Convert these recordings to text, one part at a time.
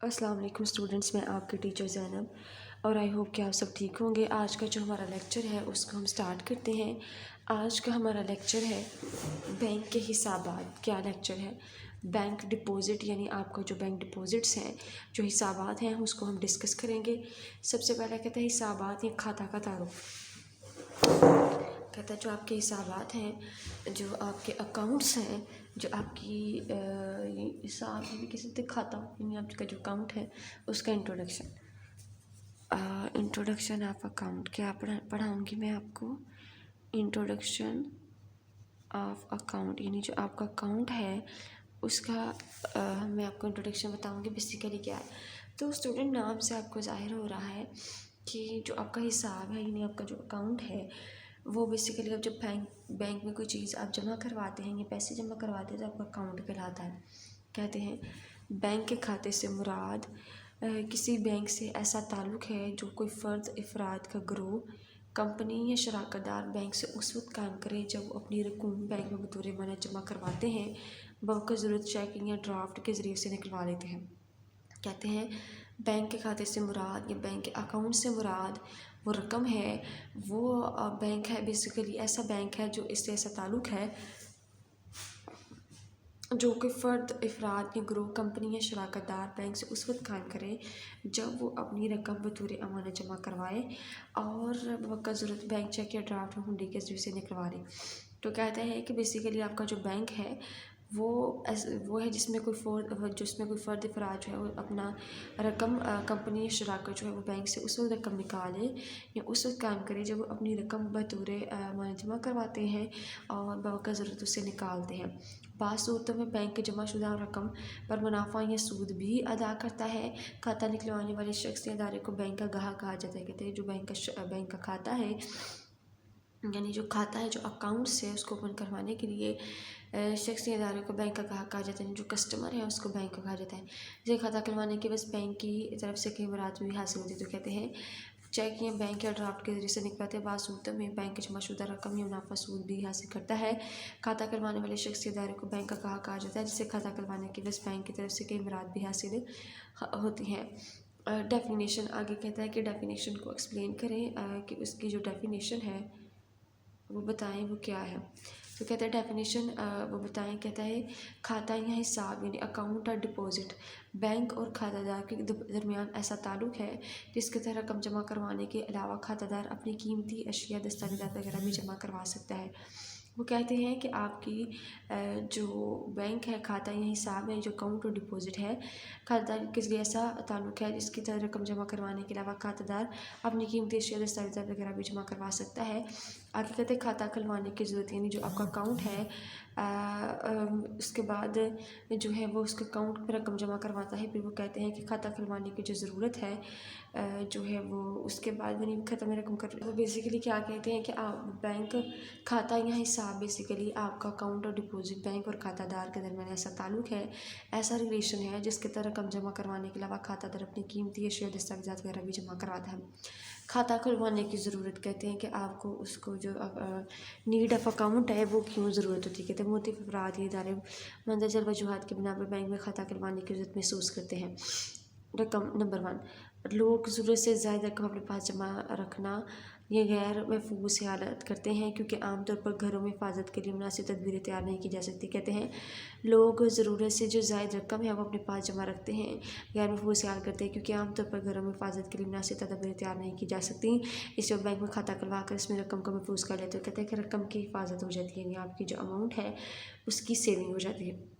अस्सलाम वालेकुम स्टूडेंट्स, मैं आपके टीचर ज़ैनब और आई होप कि आप सब ठीक होंगे। आज का जो हमारा लेक्चर है उसको हम स्टार्ट करते हैं। आज का हमारा लेक्चर है बैंक के हिसाबात। क्या लेक्चर है? बैंक डिपॉज़िट, यानी आपका जो बैंक डिपॉज़िट्स हैं, जो हिसाबात हैं, उसको हम डिस्कस करेंगे। सबसे पहले कहता है हिसाबात या खाता का तारुफ। कहता है जो आपके हिसाबात हैं, जो आपके अकाउंट्स हैं, जो आपकी हिसाब भी किसी से खाता, यानी आपका जो अकाउंट है उसका इंट्रोडक्शन ऑफ अकाउंट। क्या पढ़ाऊँगी मैं आपको? इंट्रोडक्शन ऑफ अकाउंट, यानी जो आपका अकाउंट है उसका मैं आपको इंट्रोडक्शन बताऊँगी बेसिकली क्या है। तो स्टूडेंट, नाम से आपको ज़ाहिर हो रहा है कि जो आपका हिसाब है, यानी आपका जो अकाउंट है, वो बेसिकली अब जब बैंक में कोई चीज़ आप जमा करवाते हैं या पैसे जमा करवाते हैं तो आपका अकाउंट कहलाता है। कहते हैं बैंक के खाते से मुराद किसी बैंक से ऐसा ताल्लुक़ है जो कोई फ़र्द, अफराद का ग्रोह, कंपनी या शराकतदार बैंक से उस वक्त काम करे जब वो अपनी रकूम बैंक में बतौर अमानत जमा करवाते हैं, बवक़्त ज़रूरत चेक या ड्राफ्ट के ज़रिए से निकलवा लेते हैं। कहते हैं बैंक के खाते से मुराद या बैंक के अकाउंट से मुराद वो रकम है, वो बैंक है बेसिकली ऐसा बैंक है जो इससे ऐसा ताल्लुक़ है जो कि फ़र्द, अफराद या ग्रोह, कंपनी या शराकतदार बैंक से उस वक्त काम करे जब वो अपनी रकम बतौर अमानत जमा करवाए और बवक़्त ज़रूरत बैंक चेक या ड्राफ्ट हुंडी के ज़रिए से निकलवा ले। तो कहते हैं कि बेसिकली आपका जो बैंक है वो है जिसमें कोई फ़र्द, अफराद जो है वो अपना रकम कंपनी या शराकत जो है वो बैंक से उस वक्त रकम निकाले या उस वक्त काम करे जब वो अपनी रकम बतौर अमानत जमा करवाते हैं और बवक़्त ज़रूरत उसे निकालते हैं। बाज़ सूरतों में बैंक के जमाशुदा रकम पर मुनाफा या सूद भी अदा करता है। खाता निकलवाने वाले शख्स या इदारे को बैंक का गाहक कहा जाता है। कहते हैं जो बैंक का खाता है, यानी जो खाता है, जो अकाउंट्स है, उसको ओपन करवाने के लिए शख्स या इदारे को बैंक का गाहक कहा जाता है। जो कस्टमर है उसको बैंक को कहा जाता है। जैसे खाता खुलवाने के बस बैंक की तरफ से कई मुराद भी हासिल होती है। तो कहते हैं चेक या बैंक या ड्राफ्ट के जरिए से निकलते हैं। बाज़ सूरतों में बैंक के जमाशुदा रकम या मुनाफा सूद भी हासिल करता है। खाता खुलवाने वाले शख्स या इदारे को बैंक का गाहक कहा जाता है, जिससे खाता खुलवाने के बस बैंक की तरफ से कई मुराद भी हासिल होती हैं। डेफिनेशन आगे कहता है कि डेफिनेशन को एक्सप्लेन करें कि उसकी जो डेफिनेशन है वो बताएं वो क्या है। तो कहता है डेफिनेशन वो बताएं। कहता है खाता या हिसाब, यानी अकाउंट और डिपॉजिट, बैंक और खातादार के दरमियान ऐसा ताल्लुक़ है जिसके तहत रकम जमा करवाने के अलावा खातादार अपनी कीमती अशिया, दस्तावेज़ात वगैरह भी जमा करवा सकता है। वो कहते हैं कि आपकी जो बैंक है, खाता या हिसाब है, जो अकाउंट और डिपॉजिट है, खातादार के लिए ऐसा ताल्लुक़ है जिसकी तरह रकम जमा करवाने के अलावा खातादार अपनी कीमती अशिया, दस्तावेज़ात वगैरह भी जमा करवा सकता है। आगे कहते हैं खाता खुलवाने की ज़रूरत, यानी जो आपका अकाउंट है उसके बाद जो है वो उसके अकाउंट में रकम जमा करवाता है। फिर वो कहते हैं कि खाता खुलवाने की जो ज़रूरत है जो है वो उसके बाद यानी खाता में रकम कर, वो बेसिकली क्या कहते हैं कि आप बैंक खाता या हिसाब बेसिकली आपका अकाउंट और डिपॉजिट, बैंक और खातादार के दरमियान ऐसा ताल्लुक़ है, ऐसा रिलेशन है जिसके तहत रकम जमा करवाने के अलावा खातादार अपनी कीमती अशिया, दस्तावेज़ात वगैरह भी जमा करवाता है। खाता खुलवाने की ज़रूरत, कहते हैं कि आपको उसको जो नीड ऑफ अकाउंट है वो क्यों ज़रूरत होती है। कहते हैं मुख्तलिफ़ अफराद या इदारे मंदरजा वजूहात के बिना पर बैंक में खाता खुलवाने की ज़रूरत महसूस करते हैं। रकम नंबर 1, लोग ज़रूरत से ज़्यादा रकम अपने पास जमा रखना ये गैर महफूज हालत करते हैं क्योंकि आमतौर पर घरों में हिफाजत के लिए मुनासिब तदबीरें तैयार नहीं की जा सकती। कहते हैं लोग ज़रूरत से जो ज़ायद रकम है वो अपने पास जमा रखते हैं, गैर महफूज ख्याल करते हैं क्योंकि आमतौर पर घरों में हिफाजत के लिए मुनासिब तदबीरें तैयार नहीं की जा सकती। इसलिए बैंक में खाता खुलवा कर इसमें रकम को महफूज कर लेते हैं। कहते हैं कि रकम की हिफाजत हो जाती है, यानी आपकी जो अमाउंट है उसकी सेविंग हो जाती है।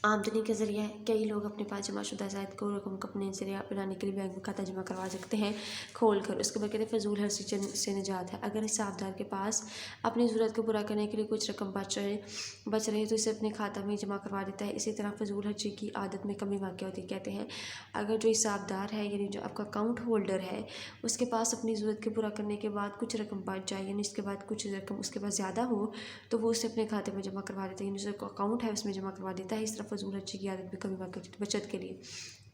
आमदनी के ज़रिए कई लोग अपने पास जमाशुदा ज़ायद को रकम को अपने ज़रिए बनाने के लिए बैंक में खाता जमा करवा सकते हैं खोल कर। उसके बाद कहते हैं फजूल खर्ची से निजात है। अगर हिसाबदार के पास अपनी ज़रूरत को पूरा करने के लिए कुछ रकम बच रहे तो इसे अपने खाता में जमा करवा देता है। इसी तरह फजूल खर्ची की आदत में कमी वाक़ होती है। कहते हैं अगर जो हिसाबदार है, यानी जो आपका अकाउंट होल्डर है, उसके पास अपनी ज़रूरत को पूरा करने के बाद कुछ रकम बच जाए, यानी इसके बाद कुछ रकम उसके पास ज़्यादा हो तो वो उसे अपने खाते में जमा करवा देता है, यानी जो अकाउंट है उसमें जमा करवा देता है। इस तरह फजूल खर्ची की आदत भी कमी बचत के लिए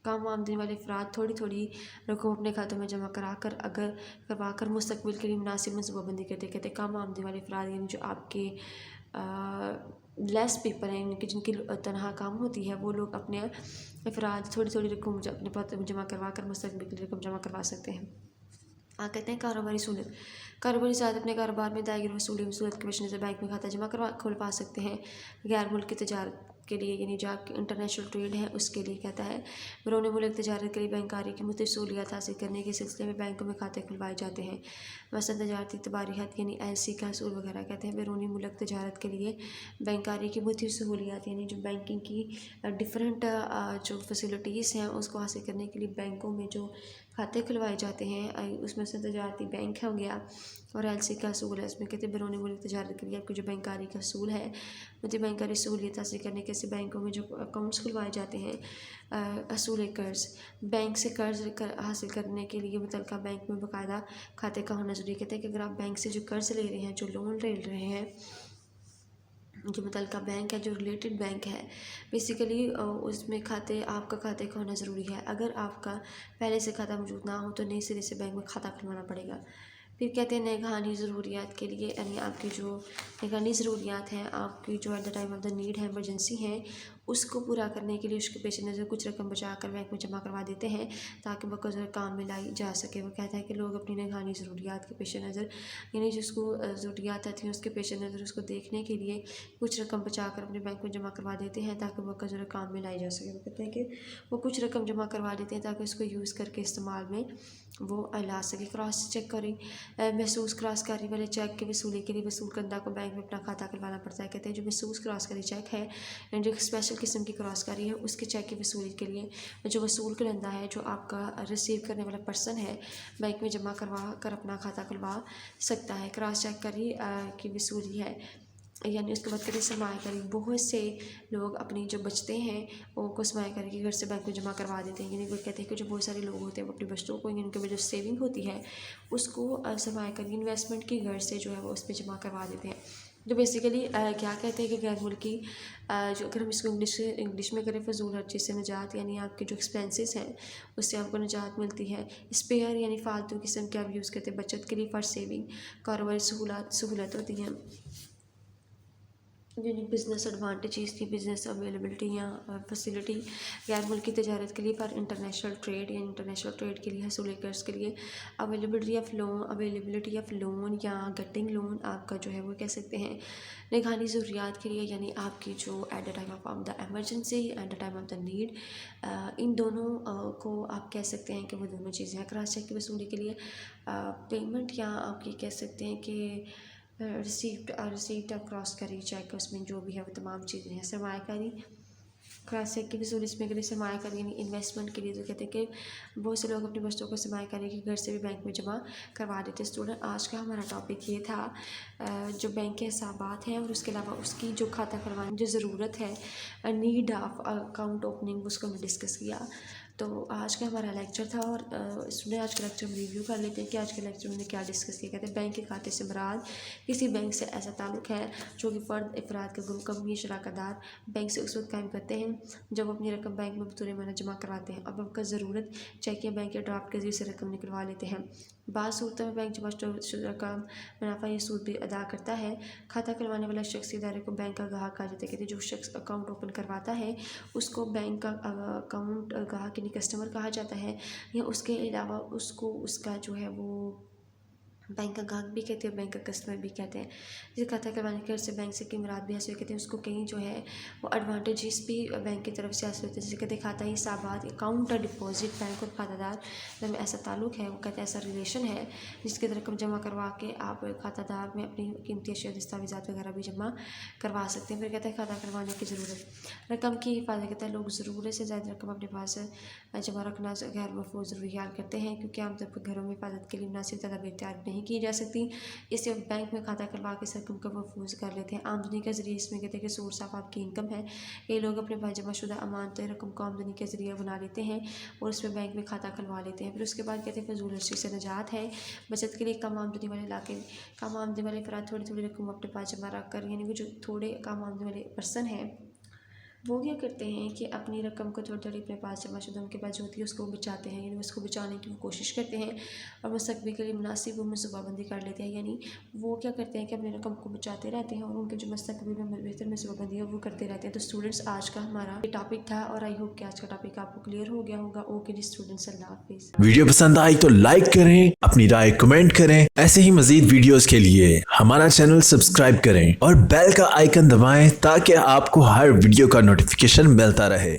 कम आमदनी वाले अफराद थोड़ी थोड़ी रकम अपने खातों में जमा करवा कर मुस्तकबिल के लिए मुनासिब मनसूबाबंदी करते। कहते कम आमदनी वाले अफराद, यानी जो आपके लेस पीपल हैं जिनकी तनख्वाह कम होती है, वो लोग अपने अफराद थोड़ी थोड़ी रकम अपने पास जमा करवा कर मुस्तकबिल की रकम जमा करवा सकते हैं। कहते हैं कारोबारी सहूलत। कारोबारी साथ अपने कारोबार में दायगी वसूलत के वजह से बैंक में खाता जमा खुलवा सकते हैं। गैर मुल्क की तजारत के लिए यानी जो इंटरनेशनल ट्रेड है उसके लिए कहता है बैरून मुल्क तजारत के लिए बैंकारी की मुख्तलिफ सहूलियत हासिल करने के सिलसिले में बैंकों में खाते खुलवाए जाते हैं। मसलन तजारती तबारियत यानी LC का असूल वगैरह कहते हैं बैरून मुल्क तजारत के लिए बैंकारी की मुख्तलिफ सहूलियत यानी जो बैंकिंग की डिफरेंट जो फैसिलिटीज़ हैं उसको हासिल करने के लिए बैंकों में जो खाते खुलवाए जाते हैं उसमें से तजारती बैंक हो गया और LC का असूल है। इसमें कहते हैं बैरून मुल्क तजारत के लिए आपको जो बैंकारी का असूल है मुझे बैंकारी सहूलियत हासिल करने के से बैंकों में जो अकाउंट्स खुलवाए जाते हैं। असूल कर्ज़ बैंक से कर्ज़ हासिल करने के लिए मुतल्लिका बैंक में बाकायदा खाते का होना ज़रूरी। कहते हैं कि अगर आप बैंक से जो कर्ज़ ले रहे हैं, जो लोन ले रहे हैं, जो मुतल्लिका बैंक है, जो रिलेटेड बैंक है, बेसिकली उसमें आपका खाते का होना ज़रूरी है। अगर आपका पहले से खाता मौजूद ना हो तो नए सिरे से बैंक में खाता खुलवाना पड़ेगा। फिर कहते हैं निगरानी ज़रूरियात के लिए यानी आपकी जो निगरानी ज़रूरियात हैं, आपकी जो at the time of the need है, इमरजेंसी है, उसको पूरा करने के लिए उसके पेश नज़र कुछ रकम बचा कर बैंक में जमा करवा देते हैं ताकि बक़ौर काम में लाई जा सके। वो कहता है कि लोग अपनी निगरानी ज़रूरियात के पेश नज़र यानी जिसको ज़रूरियात आती हैं उसके पेश नज़र उसको देखने के लिए कुछ रकम बचा कर अपने बैंक में जमा करवा देते हैं ताकि बक़ौर काम में लाई जा सके। वो कहते हैं कि वो कुछ रकम जमा करवा देते हैं ताकि उसको यूज़ करके इस्तेमाल में वो ला सके। क्रॉस चेक करी महसूस क्रॉस कारी वाले चेक की वसूली के लिए वसूल कंदा को बैंक में अपना खाता खुलवाना पड़ता है। कहते हैं जो महसूस क्रॉस कारी चेक है यानी जो स्पेशल किस्म की क्रॉस कारी है उसके चेक की वसूली के लिए जो वसूल करंदा है, जो आपका रिसीव करने वाला पर्सन है, बैंक में जमा करवा कर अपना खाता खुलवा सकता है। क्रॉस चेक कारी की वसूली है यानी उसके बाद कहते हैं सरमायाकारी। बहुत से लोग अपनी जो बचते हैं वो सरमायाकारी के घर से बैंक में जमा करवा देते हैं। यानी वो कहते हैं कि जो बहुत सारे लोग होते हैं वो अपनी बचतों को उनके में जो सेविंग होती है उसको सरमायाकारी इन्वेस्टमेंट के घर से जो है वो उस पर जमा करवा देते हैं। जो बेसिकली क्या कहते हैं कि गैर मुल्की जो अगर हम इसको इंग्लिश में करें फजूल हर चीज़ से निजात यानी आपके जो एक्सपेंसेस हैं उससे आपको निजात मिलती है। स्पेयर यानी फालतू किस्म के आप यूज़ करते हैं बचत के लिए फॉर सेविंग। कारोबारी सहूलत होती हैं यानी बिज़नेस एडवांटेजेस की बिज़नेस अवेलेबिलिटी या फैसिलिटी गैर मुल्की तजारत के लिए फॉर इंटरनेशनल ट्रेड या इंटरनेशनल ट्रेड के लिए हसूल कर्ज़ के लिए अवेलेबिलिटी ऑफ लोन या गेटिंग लोन आपका जो है वो कह सकते हैं। निगरानी ज़रूरियात के लिए यानी आपकी जो at the time of the emergency at the time of the need, इन दोनों को आप कह सकते हैं कि वो दोनों चीज़ें हैं। क्रॉस चेक की वसूली के लिए पेमेंट या आप ये कह सकते हैं कि रिसीप्ट ऑफ क्रॉस करी चेक उसमें जो भी है वो तमाम चीज़ें हैं। सरमायाकारी क्रॉस चेक की वसूली इसमें के लिए सरमायाकारी यानी इन्वेस्टमेंट के लिए तो कहते हैं कि बहुत से लोग अपनी बचतों को सरमायाकारी के घर से भी बैंक में जमा करवा देते हैं। स्टूडेंट आज का हमारा टॉपिक ये था जो बैंक के हिसाबात हैं और उसके अलावा उसकी जो खाता खुलवाने जो ज़रूरत है नीड ऑफ अकाउंट ओपनिंग उसको हमने डिस्कस किया। तो आज का हमारा लेक्चर था और स्टूडेंट आज का लेक्चर हम रिव्यू कर लेते हैं कि आज के लेक्चर में क्या डिस्कस किया। कहते हैं बैंक के खाते से मुराद किसी बैंक से ऐसा ताल्लुक़ है जो कि फ़र्द अफराद का ग्रुप कंपनी शराकतदार बैंक से उस वक्त कायम करते हैं जब अपनी रकम बैंक में बतौर माना जमा करवाते हैं। अब आपका ज़रूरत चेक या बैंक या ड्राफ्ट के जरिए से रकम निकलवा लेते हैं। बाज़ सूरत में बैंक जमा का मुनाफा या सूद भी अदा करता है। खाता खुलवाने वाला शख्स इदारे को बैंक का गाहक कहा जाता है। कहते हैं जो शख्स अकाउंट ओपन करवाता है उसको बैंक का अकाउंट गाहक यानी कस्टमर कहा जाता है या उसके अलावा उसको उसका जो है वो बैंक का गाहक भी कहते हैं, बैंक का कस्टमर भी कहते हैं। जिसे खाता करवाने के से बैंक से की मुराद भी हासिल कहते हैं उसको कहीं जो है वो एडवांटेजेस भी बैंक की तरफ से हासिल होते हैं। जैसे कहते हैं खाता हिसाबात अकाउंट और डिपॉजिट बैंक और खातादार में ऐसा ताल्लुक़ है, वो कहते हैं ऐसा रिलेशन है जिसके रकम जमा करवा के आप खातादार में अपनी कीमती अशिया दस्तावेज़ात वगैरह भी जमा करवा सकते हैं। फिर कहते हैं खाता करवाने की ज़रूरत रकम की हिफाजत कहता है लोग ज़रूरत से ज़्यादा रकम अपने पास जमा रखना गैर महफूज ज़रूरी ख्याल करते हैं क्योंकि आमतौर पर घरों में हिफाजत के लिए मुनासिब तदाबीर तैयार नहीं की जा सकती। इससे बैंक में खाता करवा के इस रकम को महफूज कर लेते हैं। आमदनी का ज़रिए इसमें कहते हैं कि सोर्स ऑफ आपकी इनकम है। ये लोग अपने पास जमाशुदा अमानत रकम को आमदनी के ज़रिए बना लेते हैं और इसमें बैंक में खाता खुलवा लेते हैं। फिर उसके बाद कहते हैं फजूल खर्ची से निजात है। बचत के लिए कम आमदनी वाले इलाके कम आमदनी वाले अफराद थोड़ी थोड़ी रकम अपने पास जमा रख कर यानी वो जो थोड़े कम आमदनी वाले पर्सन हैं وہ کیا کرتے ہیں کہ اپنی رقم کو تھوڑی تھوڑی اپنے پاس جمع شدہ ان کے پاس جو ہوتی ہے اس کو بچاتے ہیں، یعنی اس کو بچانے کی وہ کوشش کرتے ہیں اور مستقبل کے لیے مناسب وہ منصوبہ بندی کر لیتے ہیں، یعنی وہ کیا کرتے ہیں کہ اپنی رقم کو بچاتے رہتے ہیں اور ان کے جو مستقبل میں بہتر منصوبہ بندی ہے وہ کرتے رہتے ہیں۔ تو اسٹوڈنٹس آج کا ہمارا یہ ٹاپک تھا اور آئی ہوپ کہ آج کا ٹاپک آپ کو کلیئر ہو گیا ہوگا۔ اوکے جی اسٹوڈنٹس، اللہ حافظ۔ ویڈیو پسند آئی تو لائک کریں، اپنی رائے کمنٹ کریں، ایسے ہی مزید ویڈیوز کے لیے ہمارا چینل سبسکرائب کریں اور بیل کا آئیکن دبائیں تاکہ آپ کو ہر ویڈیو کا نوٹیفیکیشن ملتا رہے۔